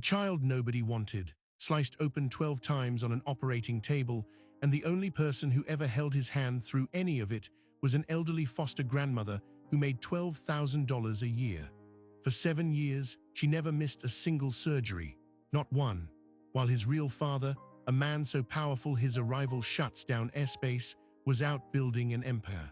child nobody wanted, sliced open 12 times on an operating table, and the only person who ever held his hand through any of it was an elderly foster grandmother who made $12,000 a year. For 7 years, she never missed a single surgery, not one, while his real father, a man so powerful his arrival shuts down airspace, was out building an empire.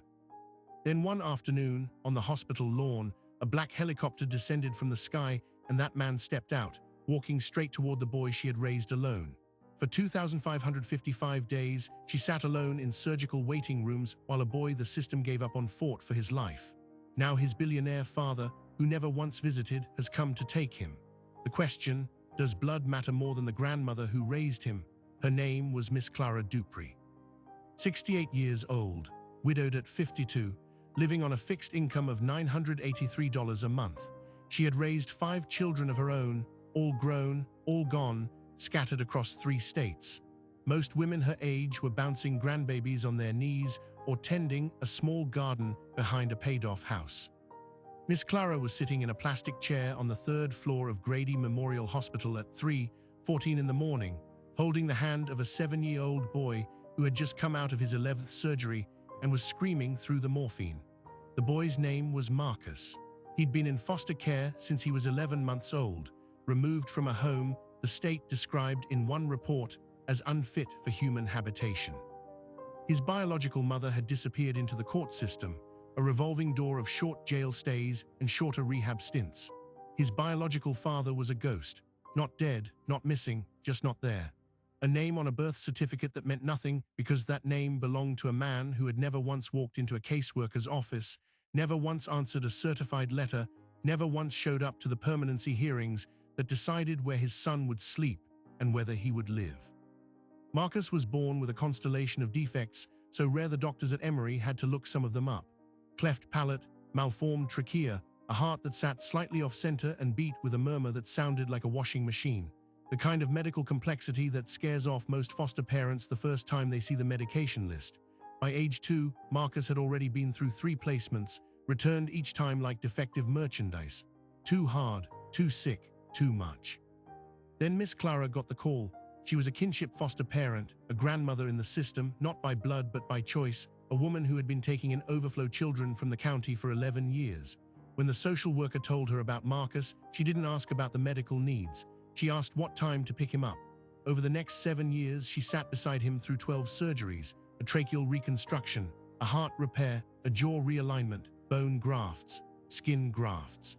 Then one afternoon, on the hospital lawn, a black helicopter descended from the sky, and that man stepped out, walking straight toward the boy she had raised alone. For 2,555 days, she sat alone in surgical waiting rooms while a boy the system gave up on fought for his life. Now his billionaire father, who never once visited, has come to take him. The question, does blood matter more than the grandmother who raised him? Her name was Miss Clara Dupree. 68 years old, widowed at 52, living on a fixed income of $983 a month. She had raised 5 children of her own, all grown, all gone, scattered across 3 states. Most women her age were bouncing grandbabies on their knees or tending a small garden behind a paid-off house. Miss Clara was sitting in a plastic chair on the 3rd floor of Grady Memorial Hospital at 3:14 in the morning, holding the hand of a 7-year-old boy who had just come out of his 11th surgery and was screaming through the morphine. The boy's name was Marcus. He'd been in foster care since he was 11 months old, removed from a home the state described in one report as unfit for human habitation. His biological mother had disappeared into the court system, a revolving door of short jail stays and shorter rehab stints. His biological father was a ghost, not dead, not missing, just not there. A name on a birth certificate that meant nothing because that name belonged to a man who had never once walked into a caseworker's office, never once answered a certified letter, never once showed up to the permanency hearings that decided where his son would sleep and whether he would live. Marcus was born with a constellation of defects, so rare the doctors at Emory had to look some of them up. Cleft palate, malformed trachea, a heart that sat slightly off-center and beat with a murmur that sounded like a washing machine. The kind of medical complexity that scares off most foster parents the first time they see the medication list. By age 2, Marcus had already been through 3 placements, returned each time like defective merchandise. Too hard, too sick, too much. Then Miss Clara got the call. She was a kinship foster parent, a grandmother in the system, not by blood but by choice, a woman who had been taking in overflow children from the county for 11 years. When the social worker told her about Marcus, she didn't ask about the medical needs. She asked what time to pick him up. Over the next 7 years, she sat beside him through 12 surgeries, a tracheal reconstruction, a heart repair, a jaw realignment, bone grafts, skin grafts,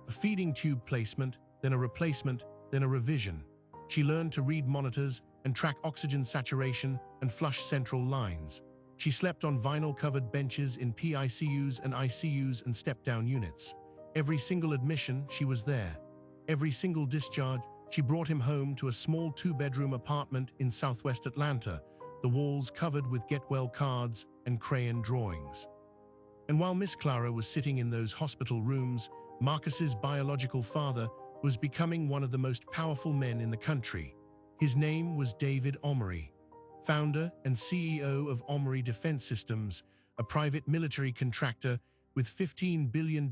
a feeding tube placement, then a replacement, then a revision. She learned to read monitors and track oxygen saturation and flush central lines. She slept on vinyl-covered benches in PICUs and ICUs and step-down units. Every single admission, she was there. Every single discharge, she brought him home to a small 2-bedroom apartment in southwest Atlanta, the walls covered with get-well cards and crayon drawings. And while Miss Clara was sitting in those hospital rooms, Marcus's biological father was becoming one of the most powerful men in the country. His name was David Omri, founder and CEO of Omri Defense Systems, a private military contractor with $15 billion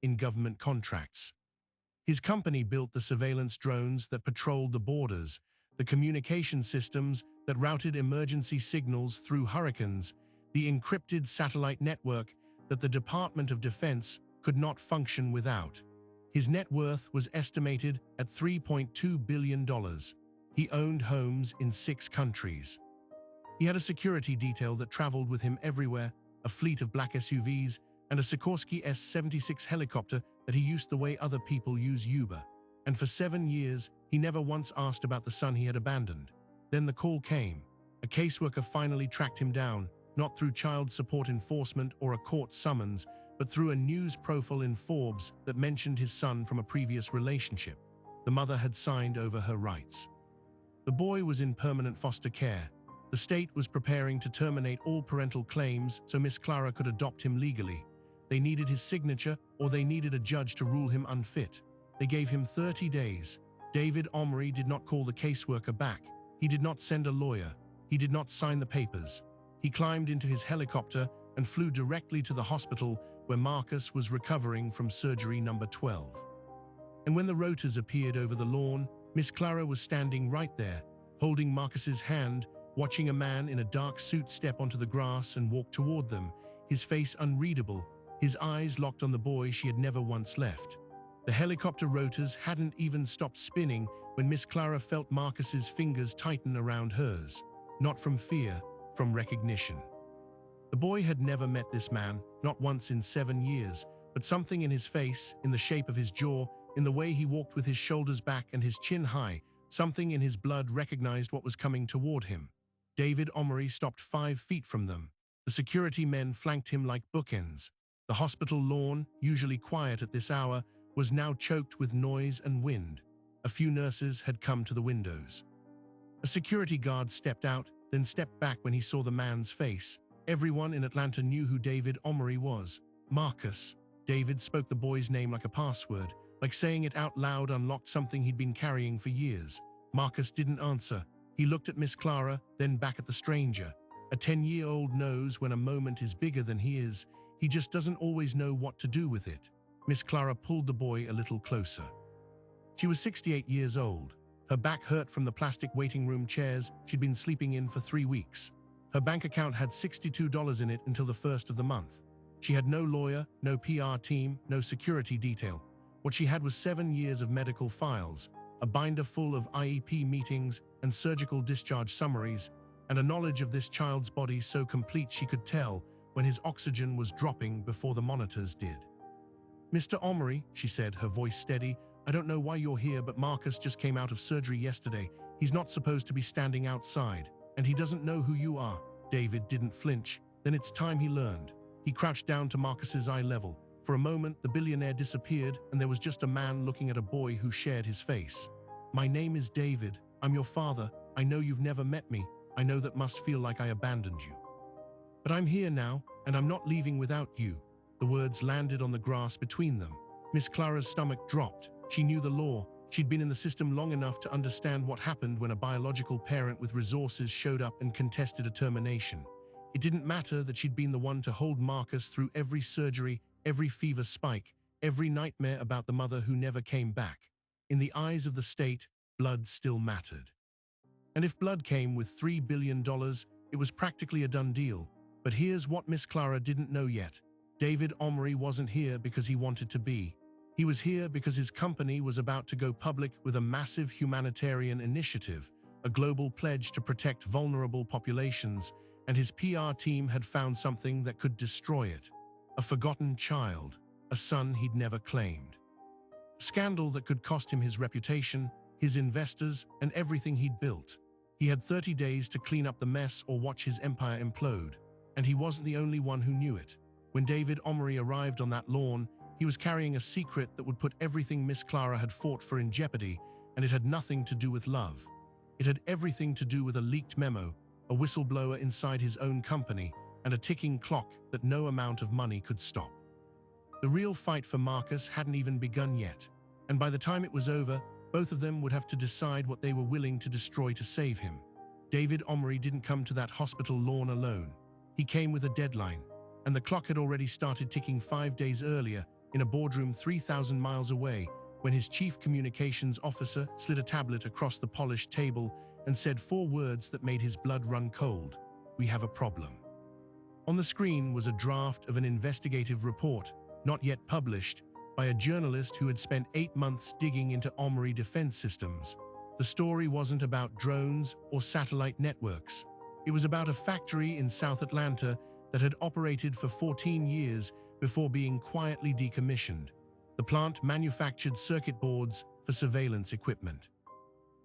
in government contracts. His company built the surveillance drones that patrolled the borders, the communication systems that routed emergency signals through hurricanes, the encrypted satellite network that the Department of Defense could not function without. His net worth was estimated at $3.2 billion. He owned homes in 6 countries. He had a security detail that traveled with him everywhere, a fleet of black SUVs, and a Sikorsky S-76 helicopter that he used the way other people use Uber. And for 7 years, he never once asked about the son he had abandoned. Then the call came. A caseworker finally tracked him down, not through child support enforcement or a court summons, but through a news profile in Forbes that mentioned his son from a previous relationship. The mother had signed over her rights. The boy was in permanent foster care. The state was preparing to terminate all parental claims so Miss Clara could adopt him legally. They needed his signature or they needed a judge to rule him unfit. They gave him 30 days. David Omri did not call the caseworker back. He did not send a lawyer. He did not sign the papers. He climbed into his helicopter and flew directly to the hospital where Marcus was recovering from surgery number 12. And when the rotors appeared over the lawn, Miss Clara was standing right there, holding Marcus's hand, watching a man in a dark suit step onto the grass and walk toward them, his face unreadable, his eyes locked on the boy she had never once left. The helicopter rotors hadn't even stopped spinning when Miss Clara felt Marcus's fingers tighten around hers, not from fear, from recognition. The boy had never met this man, not once in 7 years, but something in his face, in the shape of his jaw, in the way he walked with his shoulders back and his chin high, something in his blood recognized what was coming toward him. David Omery stopped 5 feet from them. The security men flanked him like bookends. The hospital lawn, usually quiet at this hour, was now choked with noise and wind. A few nurses had come to the windows. A security guard stepped out, then stepped back when he saw the man's face. Everyone in Atlanta knew who David Omery was. Marcus. David spoke the boy's name like a password, like saying it out loud unlocked something he'd been carrying for years. Marcus didn't answer. He looked at Miss Clara, then back at the stranger. A 10-year-old knows when a moment is bigger than he is. He just doesn't always know what to do with it. Miss Clara pulled the boy a little closer. She was 68 years old. Her back hurt from the plastic waiting room chairs she'd been sleeping in for 3 weeks. Her bank account had $62 in it until the first of the month. She had no lawyer, no PR team, no security detail. What she had was 7 years of medical files, a binder full of IEP meetings and surgical discharge summaries, and a knowledge of this child's body so complete she could tell when his oxygen was dropping before the monitors did. "Mr. Omery," she said, her voice steady, "I don't know why you're here, but Marcus just came out of surgery yesterday. He's not supposed to be standing outside, and he doesn't know who you are." David didn't flinch. Then it's time he learned. He crouched down to Marcus's eye level. For a moment, the billionaire disappeared, and there was just a man looking at a boy who shared his face. "My name is David. I'm your father. I know you've never met me. I know that must feel like I abandoned you. But I'm here now, and I'm not leaving without you." The words landed on the grass between them. Miss Clara's stomach dropped. She knew the law. She'd been in the system long enough to understand what happened when a biological parent with resources showed up and contested a termination. It didn't matter that she'd been the one to hold Marcus through every surgery, every fever spike, every nightmare about the mother who never came back. In the eyes of the state, blood still mattered. And if blood came with $3 billion, it was practically a done deal. But here's what Miss Clara didn't know yet. David Omery wasn't here because he wanted to be. He was here because his company was about to go public with a massive humanitarian initiative, a global pledge to protect vulnerable populations, and his PR team had found something that could destroy it. A forgotten child, a son he'd never claimed. A scandal that could cost him his reputation, his investors, and everything he'd built. He had 30 days to clean up the mess or watch his empire implode, and he wasn't the only one who knew it. When David Omery arrived on that lawn, he was carrying a secret that would put everything Miss Clara had fought for in jeopardy, and it had nothing to do with love. It had everything to do with a leaked memo, a whistleblower inside his own company, and a ticking clock that no amount of money could stop. The real fight for Marcus hadn't even begun yet, and by the time it was over, both of them would have to decide what they were willing to destroy to save him. David Omery didn't come to that hospital lawn alone. He came with a deadline, and the clock had already started ticking 5 days earlier in a boardroom 3,000 miles away when his chief communications officer slid a tablet across the polished table and said 4 words that made his blood run cold. "We have a problem." On the screen was a draft of an investigative report, not yet published, by a journalist who had spent 8 months digging into Omery defense systems. The story wasn't about drones or satellite networks. It was about a factory in South Atlanta that had operated for 14 years before being quietly decommissioned. The plant manufactured circuit boards for surveillance equipment.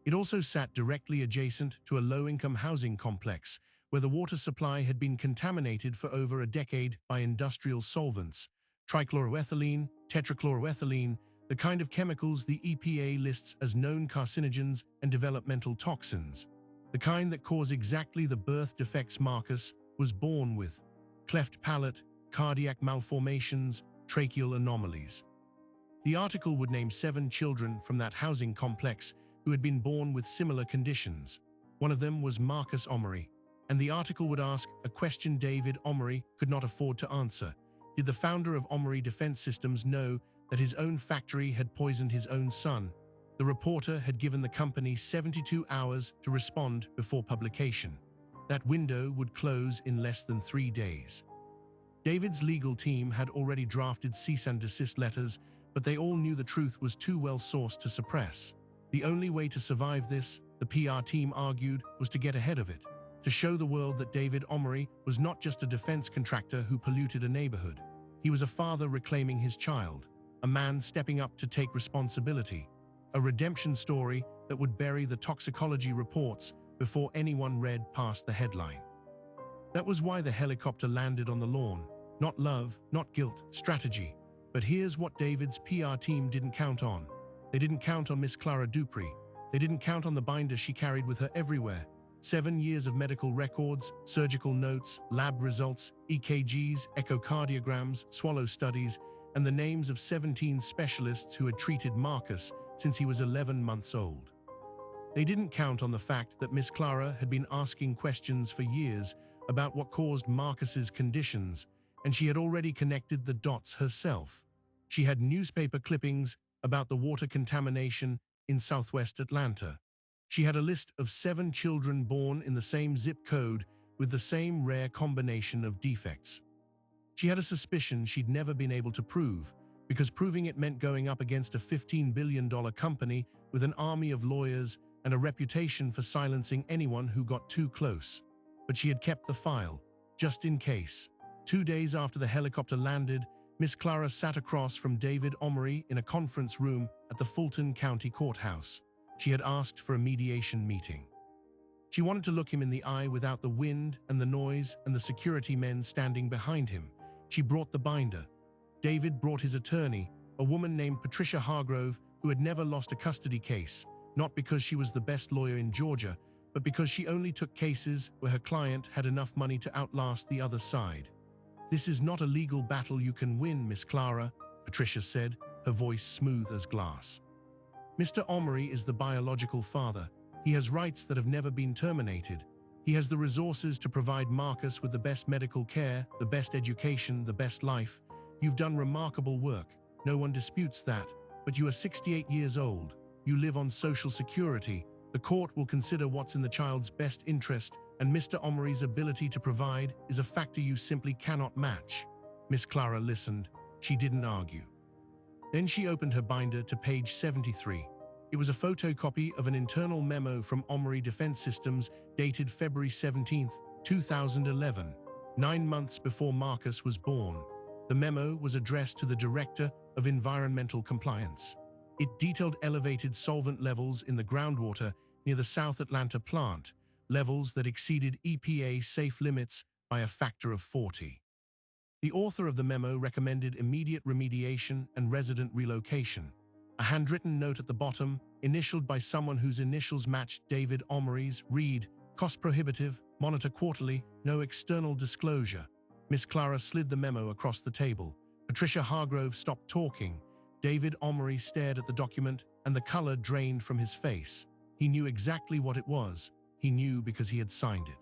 It also sat directly adjacent to a low-income housing complex where the water supply had been contaminated for over a decade by industrial solvents, trichloroethylene, tetrachloroethylene, the kind of chemicals the EPA lists as known carcinogens and developmental toxins, the kind that cause exactly the birth defects Marcus was born with: cleft palate, cardiac malformations, tracheal anomalies. The article would name 7 children from that housing complex who had been born with similar conditions. One of them was Marcus Omery, and the article would ask a question David Omery could not afford to answer. Did the founder of Omery Defense Systems know that his own factory had poisoned his own son. The reporter had given the company 72 hours to respond before publication. That window would close in less than 3 days. David's legal team had already drafted cease and desist letters, but they all knew the truth was too well sourced to suppress. The only way to survive this, the PR team argued, was to get ahead of it, to show the world that David Omery was not just a defense contractor who polluted a neighborhood. He was a father reclaiming his child, a man stepping up to take responsibility, a redemption story that would bury the toxicology reports before anyone read past the headline. That was why the helicopter landed on the lawn. Not love, not guilt, strategy. But here's what David's PR team didn't count on. They didn't count on Miss Clara Dupree. They didn't count on the binder she carried with her everywhere. 7 years of medical records, surgical notes, lab results, EKGs, echocardiograms, swallow studies, and the names of 17 specialists who had treated Marcus since he was 11 months old. They didn't count on the fact that Miss Clara had been asking questions for years about what caused Marcus's conditions, and she had already connected the dots herself. She had newspaper clippings about the water contamination in southwest Atlanta. She had a list of 7 children born in the same zip code with the same rare combination of defects. She had a suspicion she'd never been able to prove, because proving it meant going up against a $15 billion company with an army of lawyers and a reputation for silencing anyone who got too close. But she had kept the file, just in case. 2 days after the helicopter landed, Miss Clara sat across from David Omery in a conference room at the Fulton County Courthouse. She had asked for a mediation meeting. She wanted to look him in the eye without the wind and the noise and the security men standing behind him. She brought the binder. David brought his attorney, a woman named Patricia Hargrove, who had never lost a custody case, not because she was the best lawyer in Georgia, but because she only took cases where her client had enough money to outlast the other side. "This is not a legal battle you can win, Miss Clara," Patricia said, her voice smooth as glass. "Mr. Omery is the biological father. He has rights that have never been terminated. He has the resources to provide Marcus with the best medical care, the best education, the best life. You've done remarkable work. No one disputes that. But you are 68 years old. You live on Social Security. The court will consider what's in the child's best interest, and Mr. Omery's ability to provide is a factor you simply cannot match." Miss Clara listened. She didn't argue. Then she opened her binder to page 73. It was a photocopy of an internal memo from Omery Defense Systems dated February 17, 2011, 9 months before Marcus was born. The memo was addressed to the Director of Environmental Compliance. It detailed elevated solvent levels in the groundwater near the South Atlanta plant, levels that exceeded EPA safe limits by a factor of 40. The author of the memo recommended immediate remediation and resident relocation. A handwritten note at the bottom, initialed by someone whose initials matched David Omery's, read, "Cost prohibitive, monitor quarterly, no external disclosure." Miss Clara slid the memo across the table. Patricia Hargrove stopped talking. David Omery stared at the document, and the color drained from his face. He knew exactly what it was. He knew because he had signed it.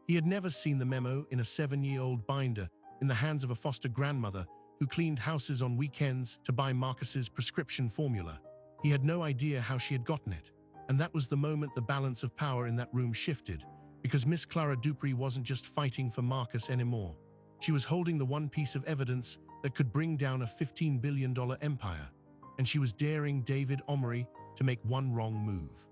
He had never seen the memo in a 7-year-old binder in the hands of a foster grandmother who cleaned houses on weekends to buy Marcus's prescription formula. He had no idea how she had gotten it. And that was the moment the balance of power in that room shifted, because Miss Clara Dupree wasn't just fighting for Marcus anymore. She was holding the one piece of evidence that could bring down a $15 billion empire, and she was daring David Omery to make one wrong move.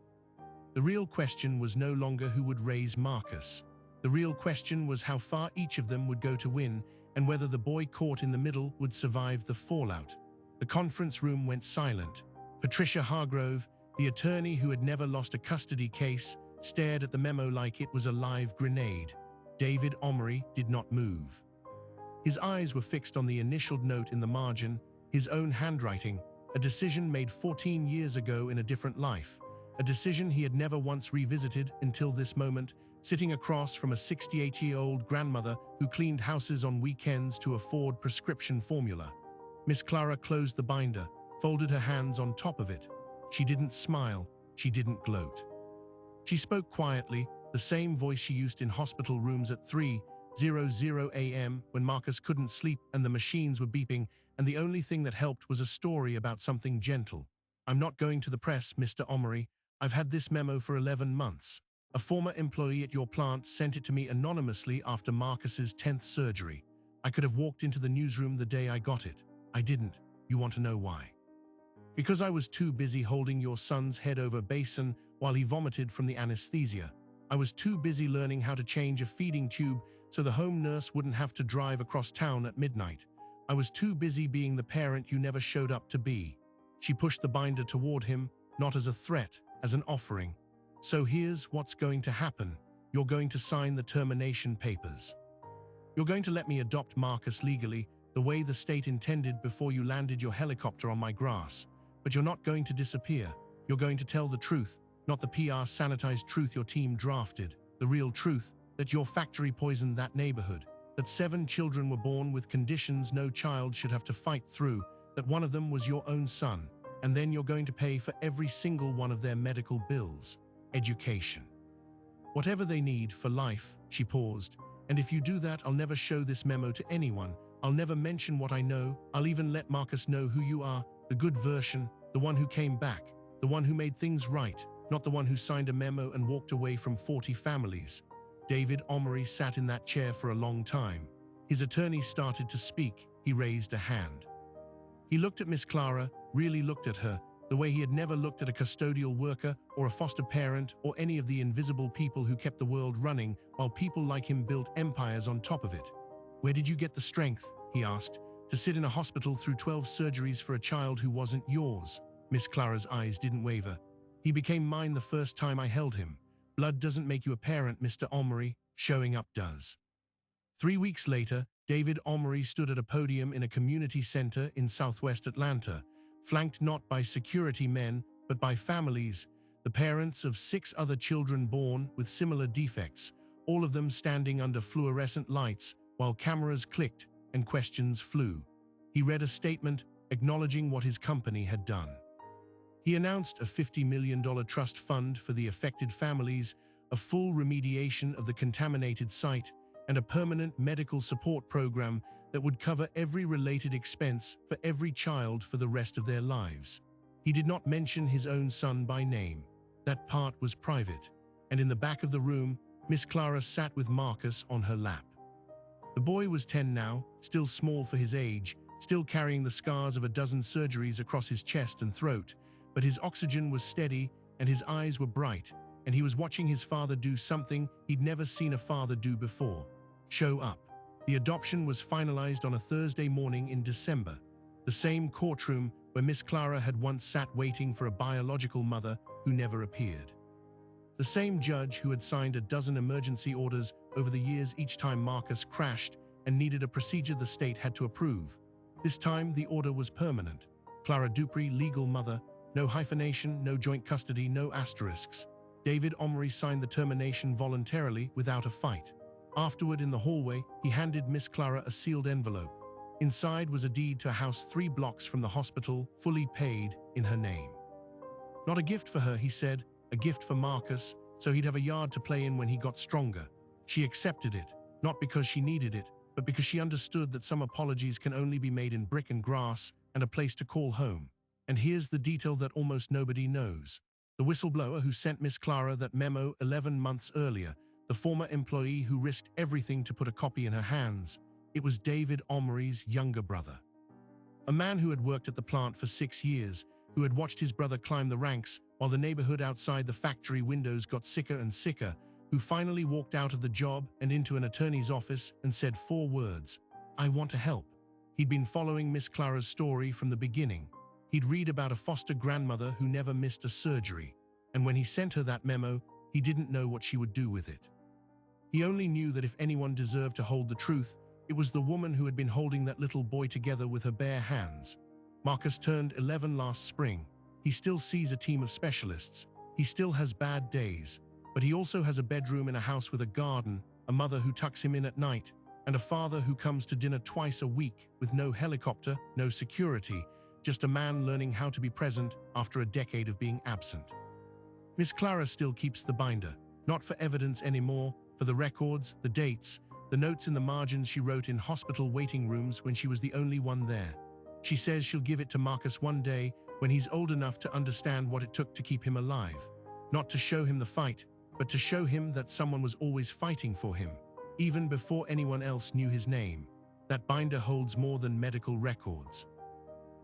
The real question was no longer who would raise Marcus. The real question was how far each of them would go to win, and whether the boy caught in the middle would survive the fallout. The conference room went silent. Patricia Hargrove, the attorney who had never lost a custody case, stared at the memo like it was a live grenade. David Omery did not move. His eyes were fixed on the initialed note in the margin, his own handwriting, a decision made 14 years ago in a different life, a decision he had never once revisited until this moment, sitting across from a 68-year-old grandmother who cleaned houses on weekends to afford prescription formula. Miss Clara closed the binder, folded her hands on top of it. She didn't smile, she didn't gloat. She spoke quietly, the same voice she used in hospital rooms at 3:00 a.m. when Marcus couldn't sleep and the machines were beeping and the only thing that helped was a story about something gentle. "I'm not going to the press, Mr. Omori. I've had this memo for 11 months. A former employee at your plant sent it to me anonymously after Marcus's 10th surgery. I could have walked into the newsroom the day I got it. I didn't. You want to know why? Because I was too busy holding your son's head over basin while he vomited from the anesthesia. I was too busy learning how to change a feeding tube so the home nurse wouldn't have to drive across town at midnight. I was too busy being the parent you never showed up to be." She pushed the binder toward him, not as a threat, as an offering. "So here's what's going to happen. You're going to sign the termination papers. You're going to let me adopt Marcus legally, the way the state intended before you landed your helicopter on my grass. But you're not going to disappear. You're going to tell the truth, not the PR sanitized truth your team drafted. The real truth, that your factory poisoned that neighborhood, that 7 children were born with conditions no child should have to fight through, that one of them was your own son, and then you're going to pay for every single one of their medical bills, education, whatever they need for life." She paused. "And if you do that, I'll never show this memo to anyone. I'll never mention what I know. I'll even let Marcus know who you are, the good version, the one who came back, the one who made things right, not the one who signed a memo and walked away from 40 families." David Omori sat in that chair for a long time. His attorney started to speak. He raised a hand. He looked at Miss Clara, really looked at her, the way he had never looked at a custodial worker or a foster parent or any of the invisible people who kept the world running while people like him built empires on top of it. "Where did you get the strength," he asked, "to sit in a hospital through 12 surgeries for a child who wasn't yours?" Miss Clara's eyes didn't waver. "He became mine the first time I held him. Blood doesn't make you a parent, Mr. Omori. Showing up does." 3 weeks later, David Omori stood at a podium in a community center in southwest Atlanta, flanked not by security men, but by families, the parents of 6 other children born with similar defects, all of them standing under fluorescent lights while cameras clicked and questions flew. He read a statement acknowledging what his company had done. He announced a $50 million trust fund for the affected families, a full remediation of the contaminated site, and a permanent medical support program that would cover every related expense for every child for the rest of their lives. He did not mention his own son by name. That part was private. And in the back of the room, Miss Clara sat with Marcus on her lap. The boy was 10 now, still small for his age, still carrying the scars of a dozen surgeries across his chest and throat, but his oxygen was steady and his eyes were bright, and he was watching his father do something he'd never seen a father do before: show up. The adoption was finalized on a Thursday morning in December, the same courtroom where Miss Clara had once sat waiting for a biological mother who never appeared. The same judge who had signed a dozen emergency orders over the years each time Marcus crashed and needed a procedure the state had to approve. This time the order was permanent. Clara Dupree, legal mother, no hyphenation, no joint custody, no asterisks. David Omori signed the termination voluntarily without a fight. Afterward, in the hallway, he handed Miss Clara a sealed envelope. Inside was a deed to a house 3 blocks from the hospital, fully paid, in her name. "Not a gift for her," he said, "a gift for Marcus, so he'd have a yard to play in when he got stronger." She accepted it, not because she needed it, but because she understood that some apologies can only be made in brick and grass and a place to call home. And here's the detail that almost nobody knows. The whistleblower who sent Miss Clara that memo 11 months earlier, the former employee who risked everything to put a copy in her hands, it was David Omori's younger brother. A man who had worked at the plant for 6 years, who had watched his brother climb the ranks while the neighborhood outside the factory windows got sicker and sicker, who finally walked out of the job and into an attorney's office and said 4 words: "I want to help." He'd been following Miss Clara's story from the beginning. He'd read about a foster grandmother who never missed a surgery, and when he sent her that memo, he didn't know what she would do with it. He only knew that if anyone deserved to hold the truth, it was the woman who had been holding that little boy together with her bare hands. Marcus turned 11 last spring. He still sees a team of specialists. He still has bad days, but he also has a bedroom in a house with a garden, a mother who tucks him in at night, and a father who comes to dinner twice a week with no helicopter, no security, just a man learning how to be present after a decade of being absent. Miss Clara still keeps the binder, not for evidence anymore, for the records, the dates, the notes in the margins she wrote in hospital waiting rooms when she was the only one there. She says she'll give it to Marcus one day when he's old enough to understand what it took to keep him alive. Not to show him the fight, but to show him that someone was always fighting for him, even before anyone else knew his name. That binder holds more than medical records.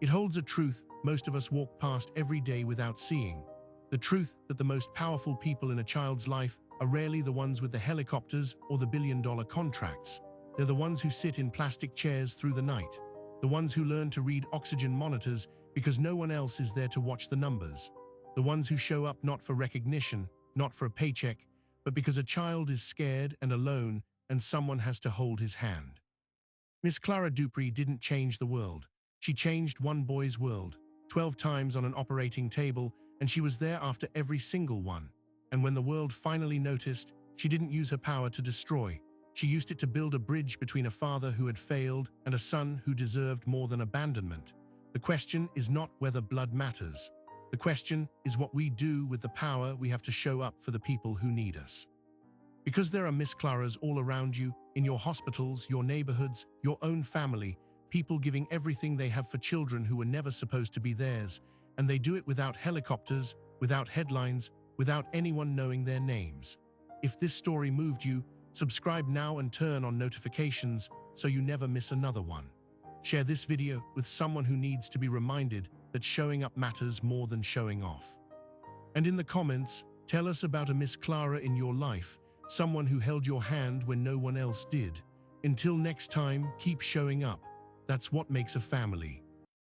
It holds a truth most of us walk past every day without seeing. The truth that the most powerful people in a child's life are rarely the ones with the helicopters or the billion-dollar contracts. They're the ones who sit in plastic chairs through the night. The ones who learn to read oxygen monitors because no one else is there to watch the numbers. The ones who show up not for recognition, not for a paycheck, but because a child is scared and alone and someone has to hold his hand. Miss Clara Dupree didn't change the world. She changed one boy's world, 12 times on an operating table, and she was there after every single one. And when the world finally noticed, she didn't use her power to destroy. She used it to build a bridge between a father who had failed and a son who deserved more than abandonment. The question is not whether blood matters. The question is what we do with the power we have to show up for the people who need us. Because there are Miss Claras all around you, in your hospitals, your neighborhoods, your own family, people giving everything they have for children who were never supposed to be theirs, and they do it without helicopters, without headlines, without anyone knowing their names. If this story moved you, subscribe now and turn on notifications so you never miss another one. Share this video with someone who needs to be reminded that showing up matters more than showing off. And in the comments, tell us about a Miss Clara in your life, someone who held your hand when no one else did. Until next time, keep showing up. That's what makes a family.